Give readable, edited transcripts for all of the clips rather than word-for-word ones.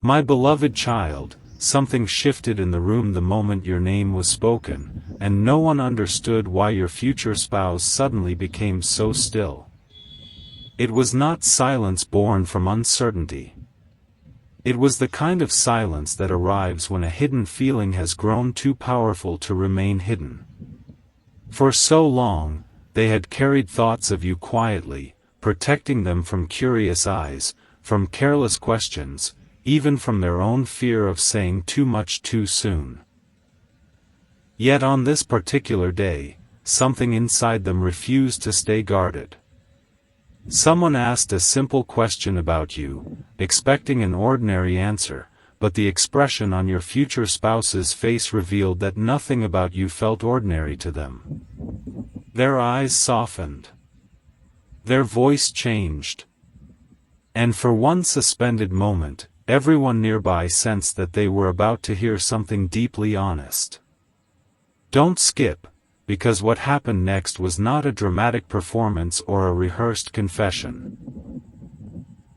My beloved child, something shifted in the room the moment your name was spoken, and no one understood why your future spouse suddenly became so still. It was not silence born from uncertainty. It was the kind of silence that arrives when a hidden feeling has grown too powerful to remain hidden. For so long, they had carried thoughts of you quietly, protecting them from curious eyes, from careless questions, even from their own fear of saying too much too soon. Yet on this particular day, something inside them refused to stay guarded. Someone asked a simple question about you, expecting an ordinary answer, but the expression on your future spouse's face revealed that nothing about you felt ordinary to them. Their eyes softened. Their voice changed. And for one suspended moment, everyone nearby sensed that they were about to hear something deeply honest. Don't skip, because what happened next was not a dramatic performance or a rehearsed confession.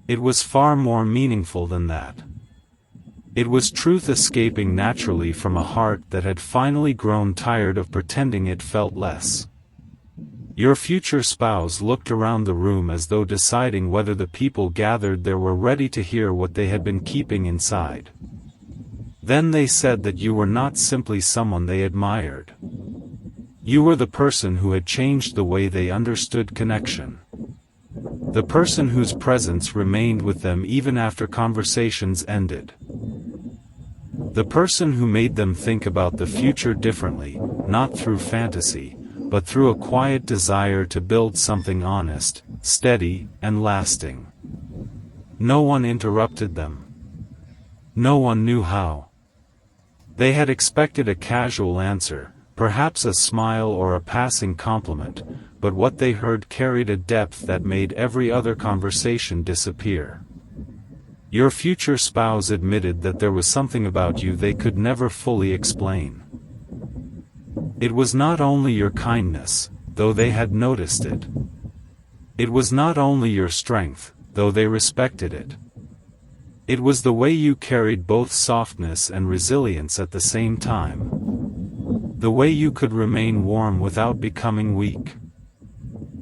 It was far more meaningful than that. It was truth escaping naturally from a heart that had finally grown tired of pretending it felt less. Your future spouse looked around the room as though deciding whether the people gathered there were ready to hear what they had been keeping inside. Then they said that you were not simply someone they admired. You were the person who had changed the way they understood connection. The person whose presence remained with them even after conversations ended. The person who made them think about the future differently, not through fantasy, but through a quiet desire to build something honest, steady, and lasting. No one interrupted them. No one knew how. They had expected a casual answer, perhaps a smile or a passing compliment, but what they heard carried a depth that made every other conversation disappear. Your future spouse admitted that there was something about you they could never fully explain. It was not only your kindness, though they had noticed it. It was not only your strength, though they respected it. It was the way you carried both softness and resilience at the same time. The way you could remain warm without becoming weak.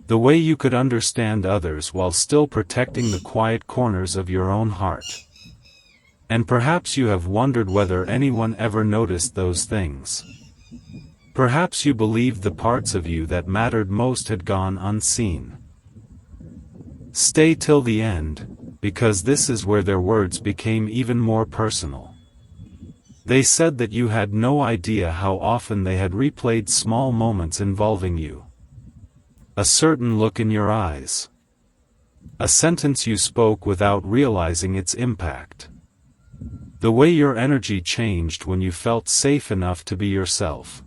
The way you could understand others while still protecting the quiet corners of your own heart. And perhaps you have wondered whether anyone ever noticed those things. Perhaps you believed the parts of you that mattered most had gone unseen. Stay till the end, because this is where their words became even more personal. They said that you had no idea how often they had replayed small moments involving you. A certain look in your eyes. A sentence you spoke without realizing its impact. The way your energy changed when you felt safe enough to be yourself.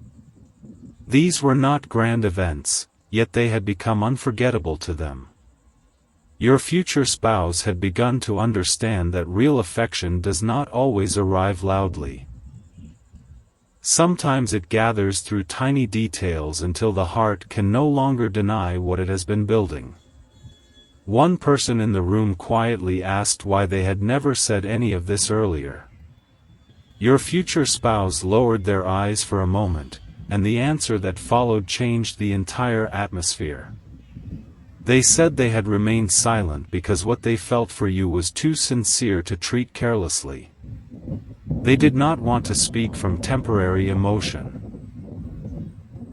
These were not grand events, yet they had become unforgettable to them. Your future spouse had begun to understand that real affection does not always arrive loudly. Sometimes it gathers through tiny details until the heart can no longer deny what it has been building. One person in the room quietly asked why they had never said any of this earlier. Your future spouse lowered their eyes for a moment, and the answer that followed changed the entire atmosphere. They said they had remained silent because what they felt for you was too sincere to treat carelessly. They did not want to speak from temporary emotion.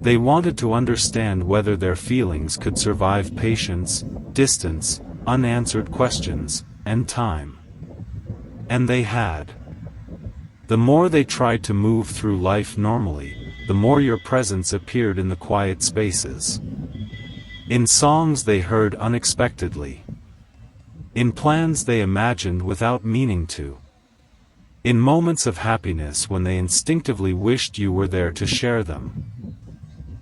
They wanted to understand whether their feelings could survive patience, distance, unanswered questions, and time. And they had. The more they tried to move through life normally, the more your presence appeared in the quiet spaces. In songs they heard unexpectedly. In plans they imagined without meaning to. In moments of happiness when they instinctively wished you were there to share them.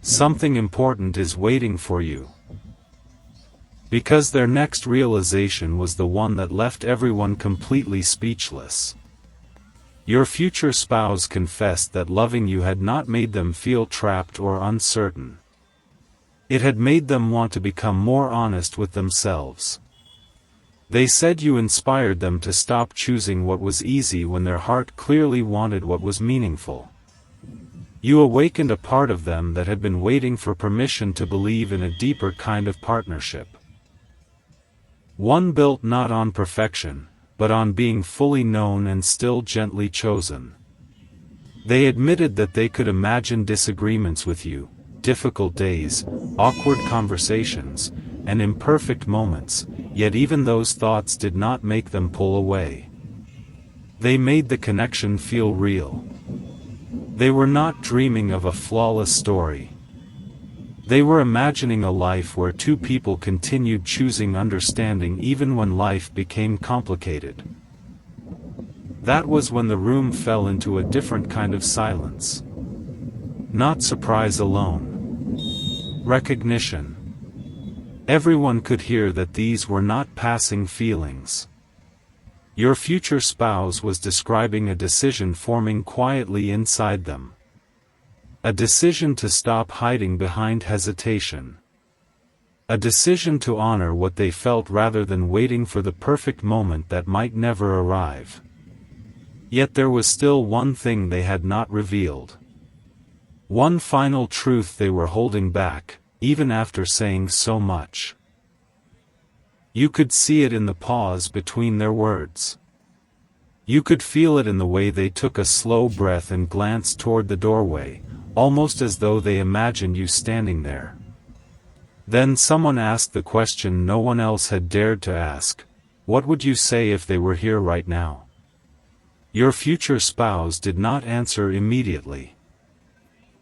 Something important is waiting for you. Because their next realization was the one that left everyone completely speechless. Your future spouse confessed that loving you had not made them feel trapped or uncertain. It had made them want to become more honest with themselves. They said you inspired them to stop choosing what was easy when their heart clearly wanted what was meaningful. You awakened a part of them that had been waiting for permission to believe in a deeper kind of partnership. One built not on perfection, but on being fully known and still gently chosen. They admitted that they could imagine disagreements with you, difficult days, awkward conversations, and imperfect moments, yet even those thoughts did not make them pull away. They made the connection feel real. They were not dreaming of a flawless story. They were imagining a life where two people continued choosing understanding even when life became complicated. That was when the room fell into a different kind of silence. Not surprise alone. Recognition. Everyone could hear that these were not passing feelings. Your future spouse was describing a decision forming quietly inside them. A decision to stop hiding behind hesitation. A decision to honor what they felt rather than waiting for the perfect moment that might never arrive. Yet there was still one thing they had not revealed. One final truth they were holding back, even after saying so much. You could see it in the pause between their words. You could feel it in the way they took a slow breath and glanced toward the doorway, almost as though they imagined you standing there. Then someone asked the question no one else had dared to ask. What would you say if they were here right now? Your future spouse did not answer immediately.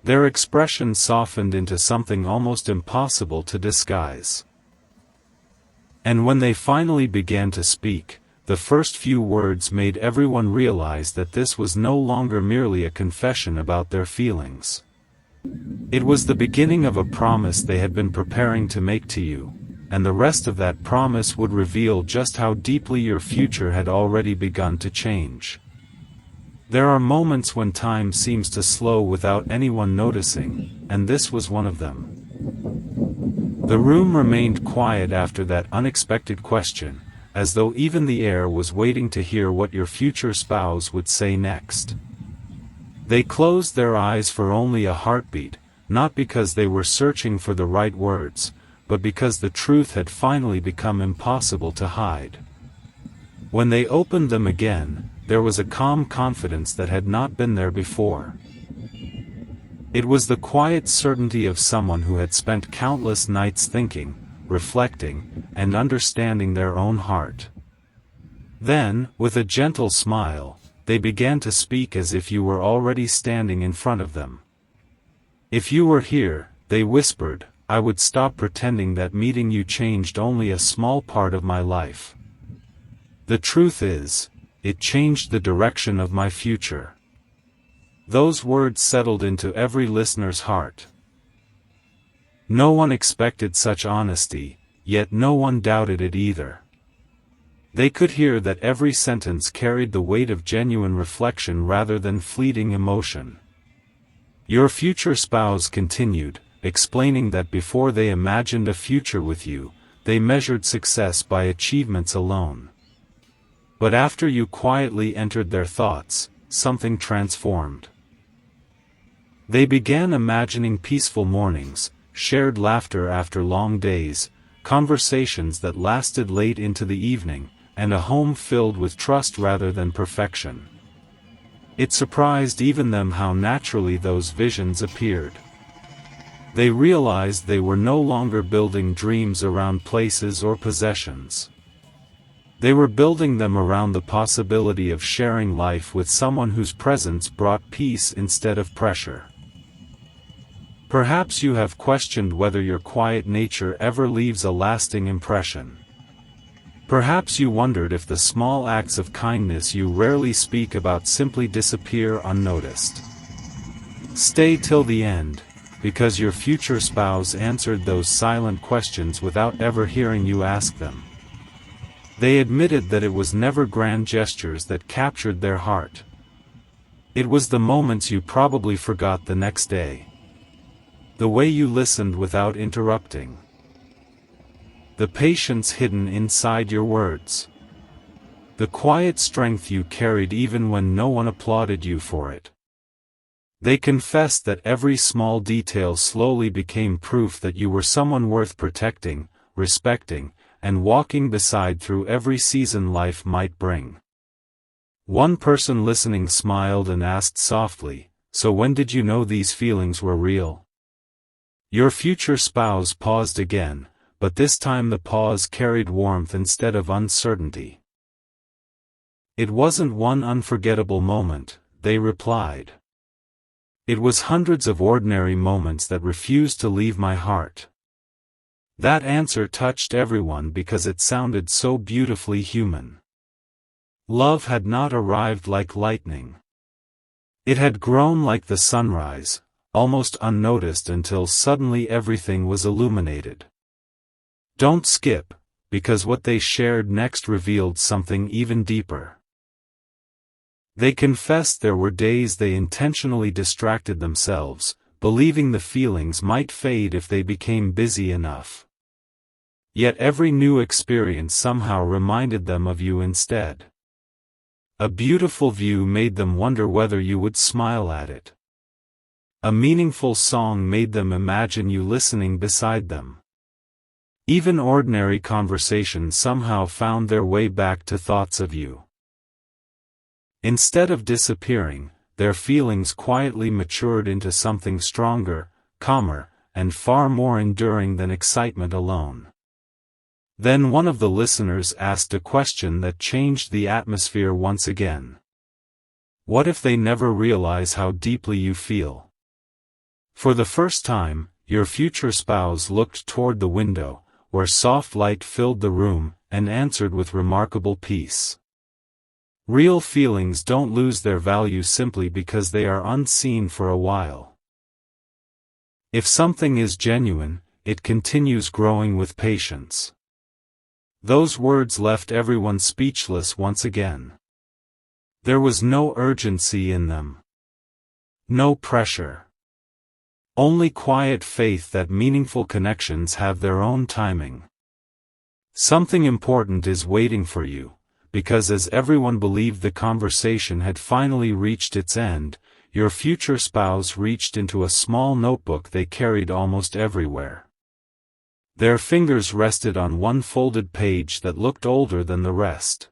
Their expression softened into something almost impossible to disguise. And when they finally began to speak, the first few words made everyone realize that this was no longer merely a confession about their feelings. It was the beginning of a promise they had been preparing to make to you, and the rest of that promise would reveal just how deeply your future had already begun to change. There are moments when time seems to slow without anyone noticing, and this was one of them. The room remained quiet after that unexpected question, as though even the air was waiting to hear what your future spouse would say next. They closed their eyes for only a heartbeat, not because they were searching for the right words, but because the truth had finally become impossible to hide. When they opened them again, there was a calm confidence that had not been there before. It was the quiet certainty of someone who had spent countless nights thinking, reflecting, and understanding their own heart. Then, with a gentle smile, they began to speak as if you were already standing in front of them. If you were here, they whispered, I would stop pretending that meeting you changed only a small part of my life. The truth is, it changed the direction of my future. Those words settled into every listener's heart. No one expected such honesty, yet no one doubted it either. They could hear that every sentence carried the weight of genuine reflection rather than fleeting emotion. Your future spouse continued, explaining that before they imagined a future with you, they measured success by achievements alone. But after you quietly entered their thoughts, something transformed. They began imagining peaceful mornings, shared laughter after long days, conversations that lasted late into the evening, and a home filled with trust rather than perfection. It surprised even them how naturally those visions appeared. They realized they were no longer building dreams around places or possessions. They were building them around the possibility of sharing life with someone whose presence brought peace instead of pressure. Perhaps you have questioned whether your quiet nature ever leaves a lasting impression. Perhaps you wondered if the small acts of kindness you rarely speak about simply disappear unnoticed. Stay till the end, because your future spouse answered those silent questions without ever hearing you ask them. They admitted that it was never grand gestures that captured their heart. It was the moments you probably forgot the next day. The way you listened without interrupting. The patience hidden inside your words. The quiet strength you carried even when no one applauded you for it. They confessed that every small detail slowly became proof that you were someone worth protecting, respecting, and walking beside through every season life might bring. One person listening smiled and asked softly, "So when did you know these feelings were real?" Your future spouse paused again, but this time the pause carried warmth instead of uncertainty. "It wasn't one unforgettable moment," they replied. "It was hundreds of ordinary moments that refused to leave my heart." That answer touched everyone because it sounded so beautifully human. Love had not arrived like lightning. It had grown like the sunrise, almost unnoticed until suddenly everything was illuminated. Don't skip, because what they shared next revealed something even deeper. They confessed there were days they intentionally distracted themselves, believing the feelings might fade if they became busy enough. Yet every new experience somehow reminded them of you instead. A beautiful view made them wonder whether you would smile at it. A meaningful song made them imagine you listening beside them. Even ordinary conversations somehow found their way back to thoughts of you. Instead of disappearing, their feelings quietly matured into something stronger, calmer, and far more enduring than excitement alone. Then one of the listeners asked a question that changed the atmosphere once again. What if they never realize how deeply you feel? For the first time, your future spouse looked toward the window, where soft light filled the room, and answered with remarkable peace. Real feelings don't lose their value simply because they are unseen for a while. If something is genuine, it continues growing with patience. Those words left everyone speechless once again. There was no urgency in them. No pressure. Only quiet faith that meaningful connections have their own timing. Something important is waiting for you, because as everyone believed the conversation had finally reached its end, your future spouse reached into a small notebook they carried almost everywhere. Their fingers rested on one folded page that looked older than the rest.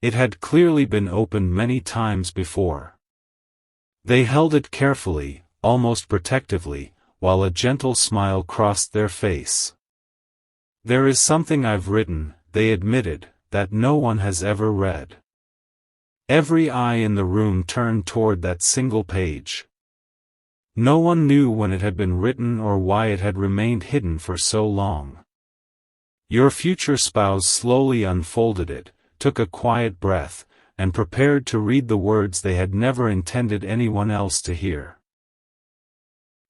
It had clearly been opened many times before. They held it carefully, almost protectively, while a gentle smile crossed their face. "There is something I've written," they admitted, "that no one has ever read." Every eye in the room turned toward that single page. No one knew when it had been written or why it had remained hidden for so long. Your future spouse slowly unfolded it, took a quiet breath, and prepared to read the words they had never intended anyone else to hear.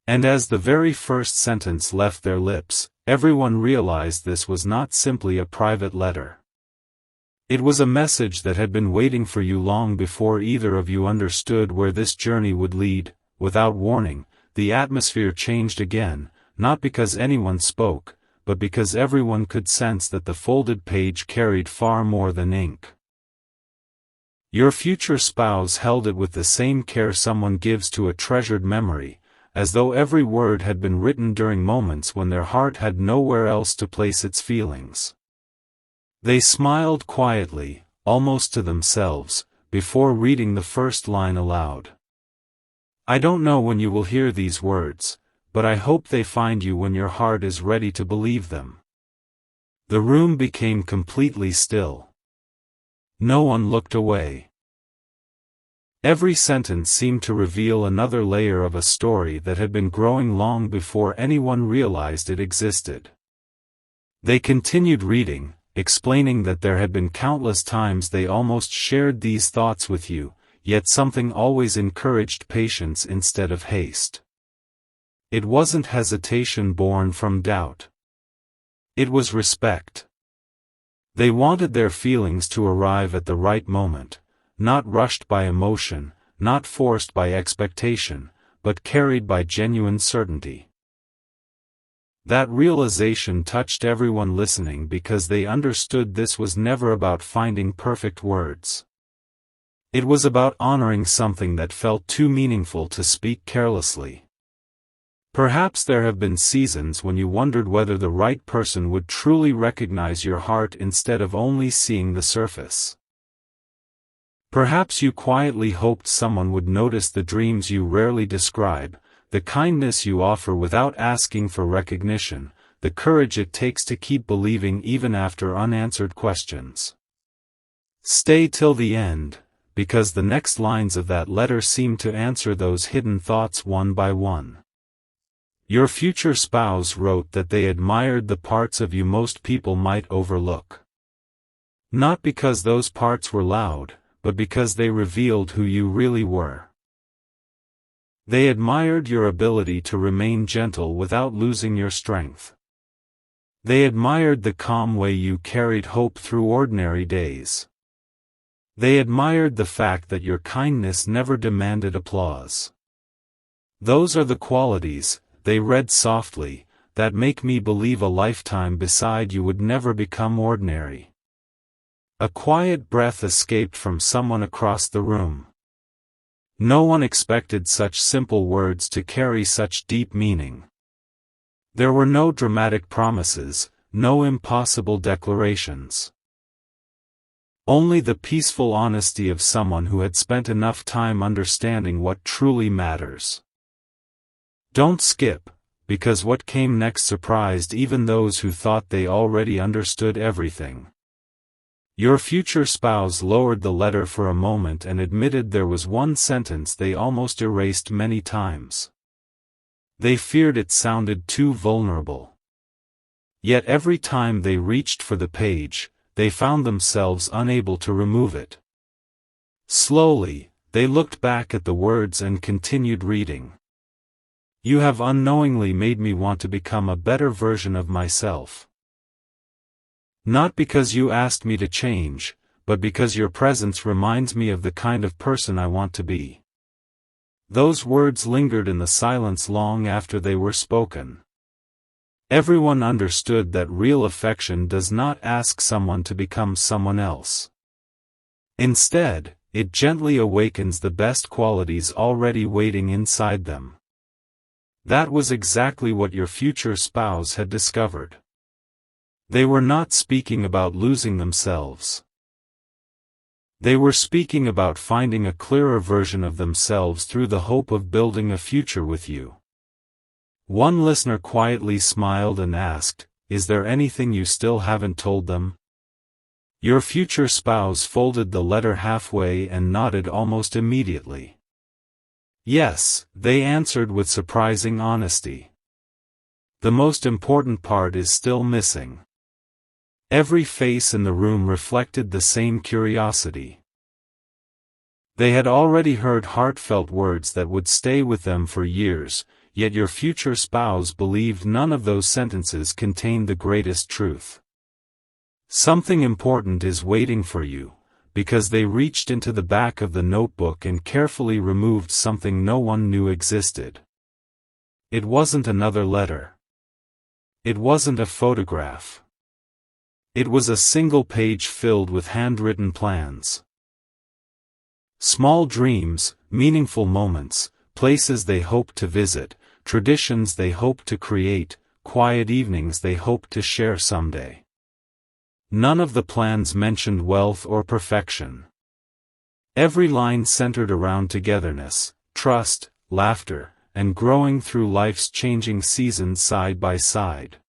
And as the very first sentence left their lips, everyone realized this was not simply a private letter. It was a message that had been waiting for you long before either of you understood where this journey would lead. Without warning, the atmosphere changed again, not because anyone spoke, but because everyone could sense that the folded page carried far more than ink. Your future spouse held it with the same care someone gives to a treasured memory, as though every word had been written during moments when their heart had nowhere else to place its feelings. They smiled quietly, almost to themselves, before reading the first line aloud. "I don't know when you will hear these words, but I hope they find you when your heart is ready to believe them." The room became completely still. No one looked away. Every sentence seemed to reveal another layer of a story that had been growing long before anyone realized it existed. They continued reading, explaining that there had been countless times they almost shared these thoughts with you, yet something always encouraged patience instead of haste. It wasn't hesitation born from doubt. It was respect. They wanted their feelings to arrive at the right moment, not rushed by emotion, not forced by expectation, but carried by genuine certainty. That realization touched everyone listening because they understood this was never about finding perfect words. It was about honoring something that felt too meaningful to speak carelessly. Perhaps there have been seasons when you wondered whether the right person would truly recognize your heart instead of only seeing the surface. Perhaps you quietly hoped someone would notice the dreams you rarely describe, the kindness you offer without asking for recognition, the courage it takes to keep believing even after unanswered questions. Stay till the end, because the next lines of that letter seem to answer those hidden thoughts one by one. Your future spouse wrote that they admired the parts of you most people might overlook. Not because those parts were loud, but because they revealed who you really were. They admired your ability to remain gentle without losing your strength. They admired the calm way you carried hope through ordinary days. They admired the fact that your kindness never demanded applause. Those are the qualities, they read softly, that make me believe a lifetime beside you would never become ordinary. A quiet breath escaped from someone across the room. No one expected such simple words to carry such deep meaning. There were no dramatic promises, no impossible declarations. Only the peaceful honesty of someone who had spent enough time understanding what truly matters. Don't skip, because what came next surprised even those who thought they already understood everything. Your future spouse lowered the letter for a moment and admitted there was one sentence they almost erased many times. They feared it sounded too vulnerable. Yet every time they reached for the page, they found themselves unable to remove it. Slowly, they looked back at the words and continued reading. You have unknowingly made me want to become a better version of myself. Not because you asked me to change, but because your presence reminds me of the kind of person I want to be. Those words lingered in the silence long after they were spoken. Everyone understood that real affection does not ask someone to become someone else. Instead, it gently awakens the best qualities already waiting inside them. That was exactly what your future spouse had discovered. They were not speaking about losing themselves. They were speaking about finding a clearer version of themselves through the hope of building a future with you. One listener quietly smiled and asked, "Is there anything you still haven't told them?" Your future spouse folded the letter halfway and nodded almost immediately. Yes, they answered with surprising honesty. The most important part is still missing. Every face in the room reflected the same curiosity. They had already heard heartfelt words that would stay with them for years, yet your future spouse believed none of those sentences contained the greatest truth. Something important is waiting for you, because they reached into the back of the notebook and carefully removed something no one knew existed. It wasn't another letter. It wasn't a photograph. It was a single page filled with handwritten plans. Small dreams, meaningful moments, places they hoped to visit, traditions they hoped to create, quiet evenings they hoped to share someday. None of the plans mentioned wealth or perfection. Every line centered around togetherness, trust, laughter, and growing through life's changing seasons side by side.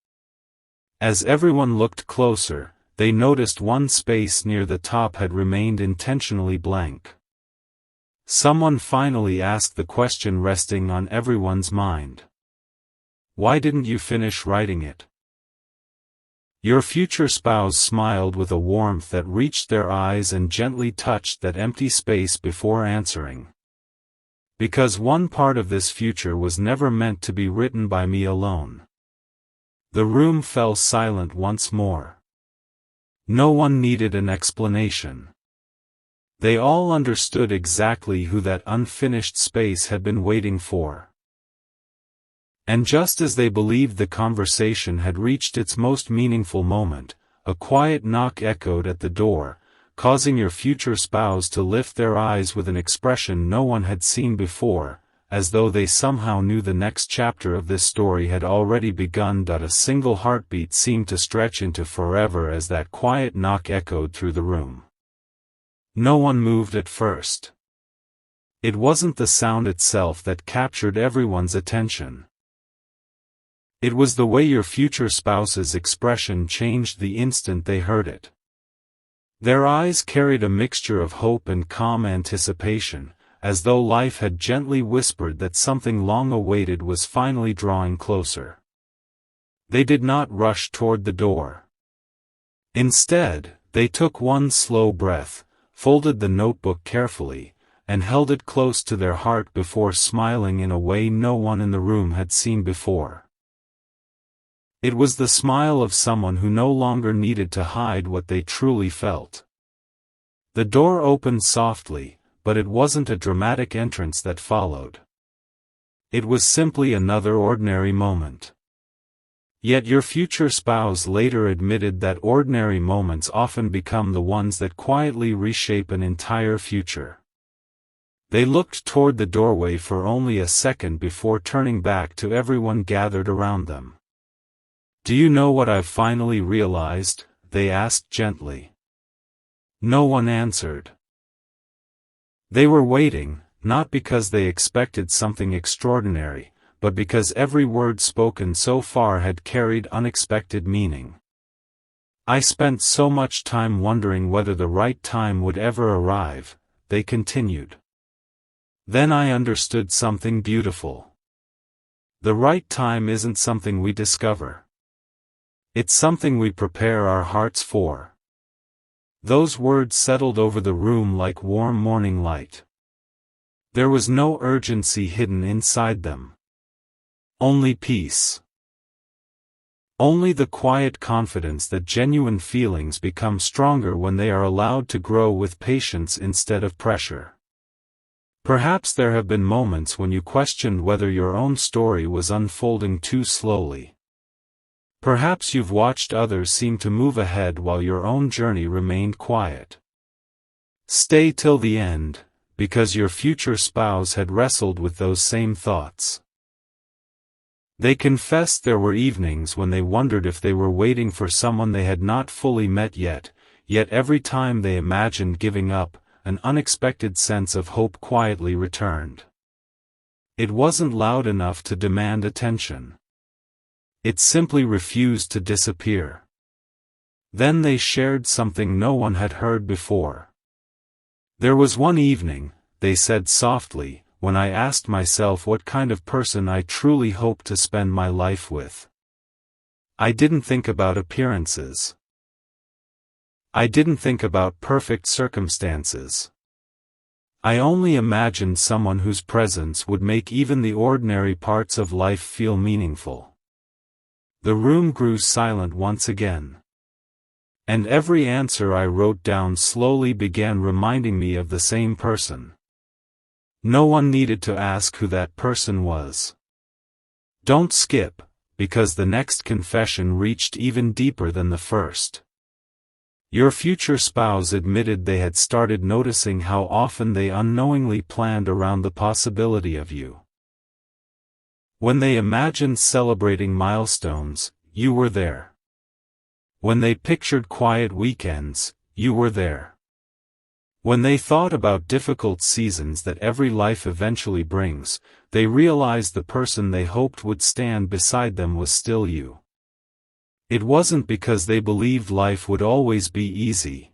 As everyone looked closer, they noticed one space near the top had remained intentionally blank. Someone finally asked the question resting on everyone's mind. Why didn't you finish writing it? Your future spouse smiled with a warmth that reached their eyes and gently touched that empty space before answering. Because one part of this future was never meant to be written by me alone. The room fell silent once more. No one needed an explanation. They all understood exactly who that unfinished space had been waiting for. And just as they believed the conversation had reached its most meaningful moment, a quiet knock echoed at the door, causing your future spouse to lift their eyes with an expression no one had seen before, as though they somehow knew the next chapter of this story had already begun. A single heartbeat seemed to stretch into forever as that quiet knock echoed through the room. No one moved at first. It wasn't the sound itself that captured everyone's attention. It was the way your future spouse's expression changed the instant they heard it. Their eyes carried a mixture of hope and calm anticipation, as though life had gently whispered that something long awaited was finally drawing closer. They did not rush toward the door. Instead, they took one slow breath, folded the notebook carefully, and held it close to their heart before smiling in a way no one in the room had seen before. It was the smile of someone who no longer needed to hide what they truly felt. The door opened softly, but it wasn't a dramatic entrance that followed. It was simply another ordinary moment. Yet your future spouse later admitted that ordinary moments often become the ones that quietly reshape an entire future. They looked toward the doorway for only a second before turning back to everyone gathered around them. "Do you know what I've finally realized?" they asked gently. No one answered. They were waiting, not because they expected something extraordinary, but because every word spoken so far had carried unexpected meaning. "I spent so much time wondering whether the right time would ever arrive," they continued. "Then I understood something beautiful. The right time isn't something we discover. It's something we prepare our hearts for." Those words settled over the room like warm morning light. There was no urgency hidden inside them. Only peace. Only the quiet confidence that genuine feelings become stronger when they are allowed to grow with patience instead of pressure. Perhaps there have been moments when you questioned whether your own story was unfolding too slowly. Perhaps you've watched others seem to move ahead while your own journey remained quiet. Stay till the end, because your future spouse had wrestled with those same thoughts. They confessed there were evenings when they wondered if they were waiting for someone they had not fully met yet every time they imagined giving up, an unexpected sense of hope quietly returned. It wasn't loud enough to demand attention. It simply refused to disappear. Then they shared something no one had heard before. "There was one evening," they said softly, "when I asked myself what kind of person I truly hoped to spend my life with. I didn't think about appearances. I didn't think about perfect circumstances. I only imagined someone whose presence would make even the ordinary parts of life feel meaningful." The room grew silent once again. And every answer I wrote down slowly began reminding me of the same person. No one needed to ask who that person was. Don't skip, because the next confession reached even deeper than the first. Your future spouse admitted they had started noticing how often they unknowingly planned around the possibility of you. When they imagined celebrating milestones, you were there. When they pictured quiet weekends, you were there. When they thought about difficult seasons that every life eventually brings, they realized the person they hoped would stand beside them was still you. It wasn't because they believed life would always be easy.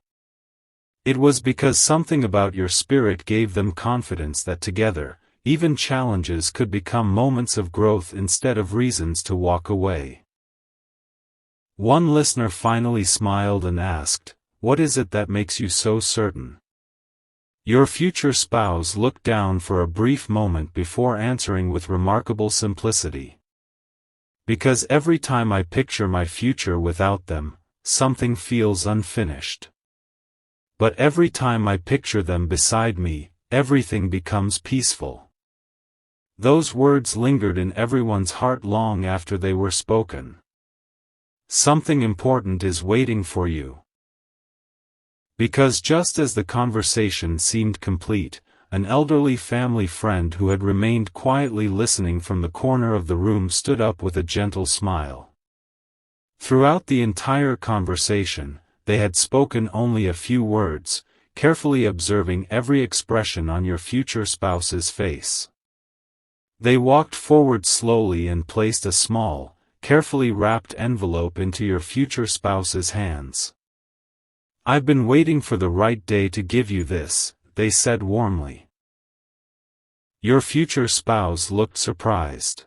It was because something about your spirit gave them confidence that together, even challenges could become moments of growth instead of reasons to walk away. One listener finally smiled and asked, "What is it that makes you so certain?" Your future spouse looked down for a brief moment before answering with remarkable simplicity. "Because every time I picture my future without them, something feels unfinished. But every time I picture them beside me, everything becomes peaceful." Those words lingered in everyone's heart long after they were spoken. Something important is waiting for you. Because just as the conversation seemed complete, an elderly family friend who had remained quietly listening from the corner of the room stood up with a gentle smile. Throughout the entire conversation, they had spoken only a few words, carefully observing every expression on your future spouse's face. They walked forward slowly and placed a small, carefully wrapped envelope into your future spouse's hands. "I've been waiting for the right day to give you this," they said warmly. Your future spouse looked surprised.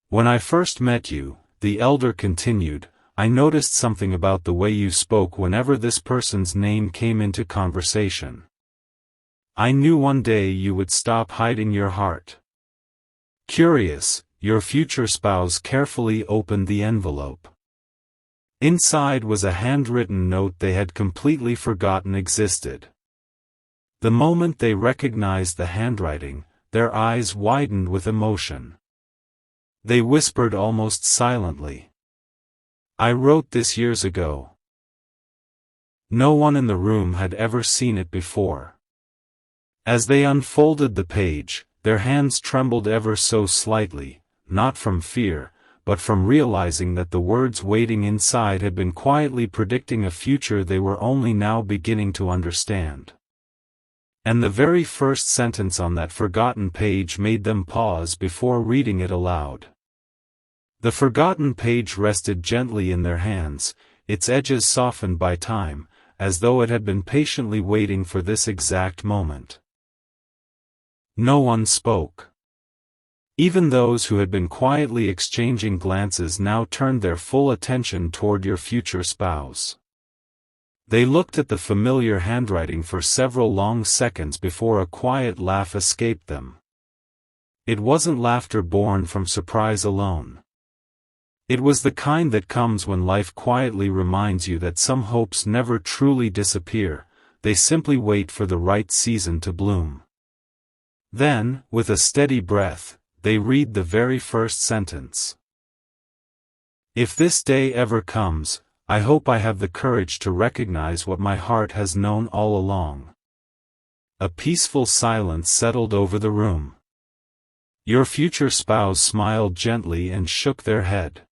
"When I first met you," the elder continued, "I noticed something about the way you spoke whenever this person's name came into conversation. I knew one day you would stop hiding your heart." Curious, your future spouse carefully opened the envelope. Inside was a handwritten note they had completely forgotten existed. The moment they recognized the handwriting, their eyes widened with emotion. They whispered almost silently, "I wrote this years ago." No one in the room had ever seen it before. As they unfolded the page, their hands trembled ever so slightly, not from fear, but from realizing that the words waiting inside had been quietly predicting a future they were only now beginning to understand. And the very first sentence on that forgotten page made them pause before reading it aloud. The forgotten page rested gently in their hands, its edges softened by time, as though it had been patiently waiting for this exact moment. No one spoke. Even those who had been quietly exchanging glances now turned their full attention toward your future spouse. They looked at the familiar handwriting for several long seconds before a quiet laugh escaped them. It wasn't laughter born from surprise alone. It was the kind that comes when life quietly reminds you that some hopes never truly disappear, they simply wait for the right season to bloom. Then, with a steady breath, they read the very first sentence. "If this day ever comes, I hope I have the courage to recognize what my heart has known all along." A peaceful silence settled over the room. Your future spouse smiled gently and shook their head.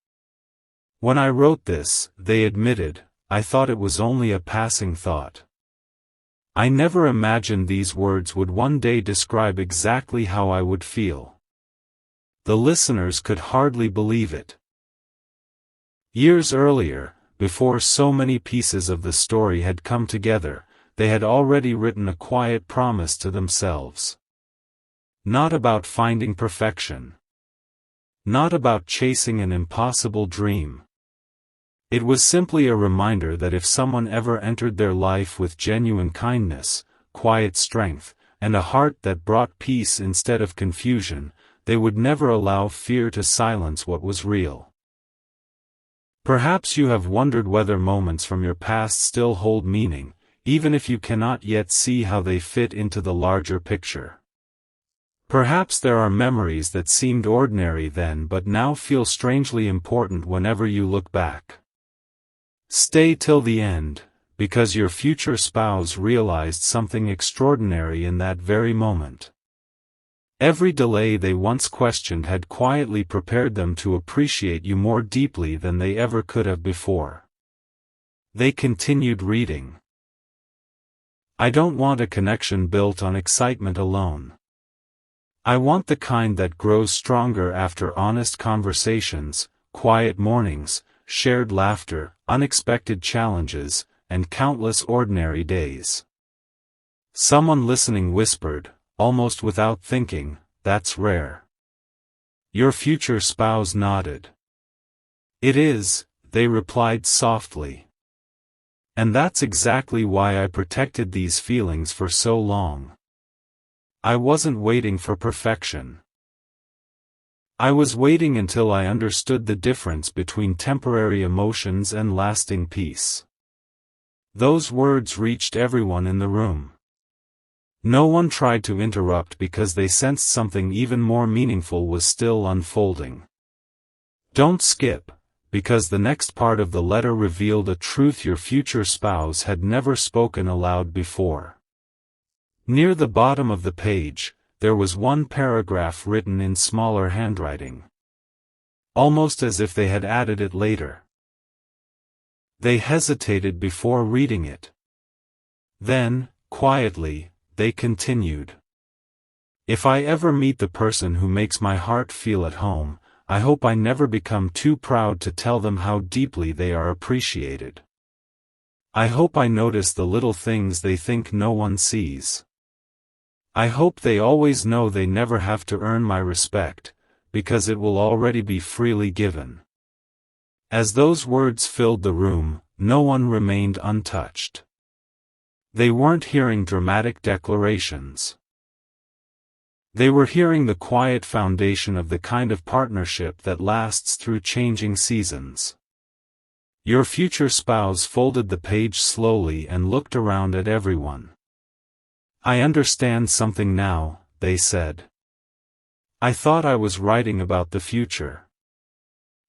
"When I wrote this," they admitted, "I thought it was only a passing thought. I never imagined these words would one day describe exactly how I would feel." The listeners could hardly believe it. Years earlier, before so many pieces of the story had come together, they had already written a quiet promise to themselves. Not about finding perfection. Not about chasing an impossible dream. It was simply a reminder that if someone ever entered their life with genuine kindness, quiet strength, and a heart that brought peace instead of confusion, they would never allow fear to silence what was real. Perhaps you have wondered whether moments from your past still hold meaning, even if you cannot yet see how they fit into the larger picture. Perhaps there are memories that seemed ordinary then but now feel strangely important whenever you look back. Stay till the end, because your future spouse realized something extraordinary in that very moment. Every delay they once questioned had quietly prepared them to appreciate you more deeply than they ever could have before. They continued reading. "I don't want a connection built on excitement alone. I want the kind that grows stronger after honest conversations, quiet mornings, shared laughter, unexpected challenges, and countless ordinary days." Someone listening whispered, almost without thinking, "That's rare." Your future spouse nodded. "It is," they replied softly. "And that's exactly why I protected these feelings for so long. I wasn't waiting for perfection. I was waiting until I understood the difference between temporary emotions and lasting peace." Those words reached everyone in the room. No one tried to interrupt because they sensed something even more meaningful was still unfolding. Don't skip, because the next part of the letter revealed a truth your future spouse had never spoken aloud before. Near the bottom of the page, there was one paragraph written in smaller handwriting. Almost as if they had added it later. They hesitated before reading it. Then, quietly, they continued. If I ever meet the person who makes my heart feel at home, I hope I never become too proud to tell them how deeply they are appreciated. I hope I notice the little things they think no one sees. I hope they always know they never have to earn my respect, because it will already be freely given. As those words filled the room, no one remained untouched. They weren't hearing dramatic declarations. They were hearing the quiet foundation of the kind of partnership that lasts through changing seasons. Your future spouse folded the page slowly and looked around at everyone. I understand something now, they said. I thought I was writing about the future.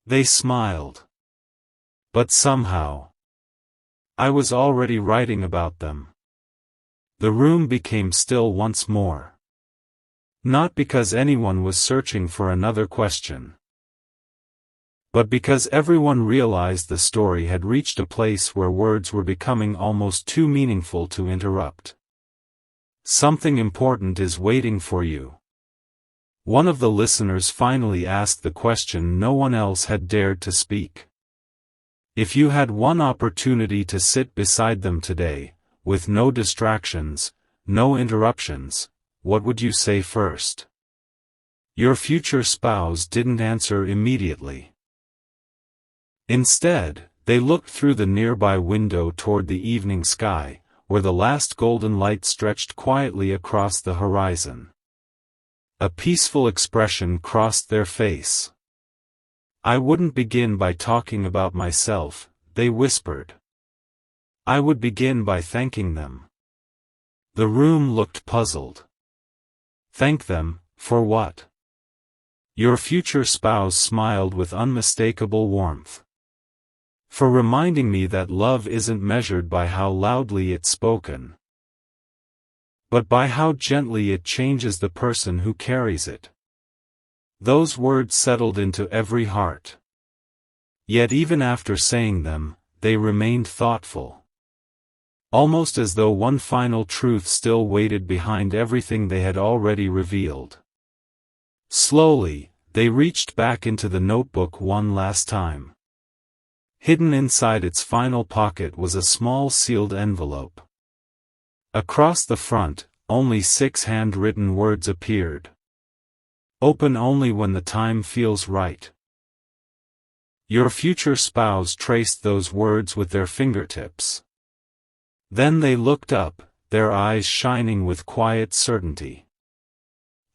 They smiled. But somehow, I was already writing about them. The room became still once more. Not because anyone was searching for another question, but because everyone realized the story had reached a place where words were becoming almost too meaningful to interrupt. Something important is waiting for you. One of the listeners finally asked the question no one else had dared to speak. If you had one opportunity to sit beside them today, with no distractions, no interruptions, what would you say first? Your future spouse didn't answer immediately. Instead, they looked through the nearby window toward the evening sky, where the last golden light stretched quietly across the horizon. A peaceful expression crossed their face. I wouldn't begin by talking about myself, they whispered. I would begin by thanking them. The room looked puzzled. Thank them, for what? Your future spouse smiled with unmistakable warmth. For reminding me that love isn't measured by how loudly it's spoken, but by how gently it changes the person who carries it. Those words settled into every heart. Yet even after saying them, they remained thoughtful. Almost as though one final truth still waited behind everything they had already revealed. Slowly, they reached back into the notebook one last time. Hidden inside its final pocket was a small sealed envelope. Across the front, only 6 handwritten words appeared. Open only when the time feels right. Your future spouse traced those words with their fingertips. Then they looked up, their eyes shining with quiet certainty.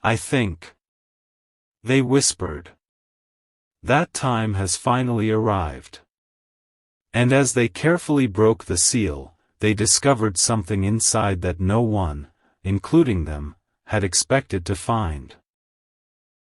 I think. They whispered. That time has finally arrived. And as they carefully broke the seal, they discovered something inside that no one, including them, had expected to find.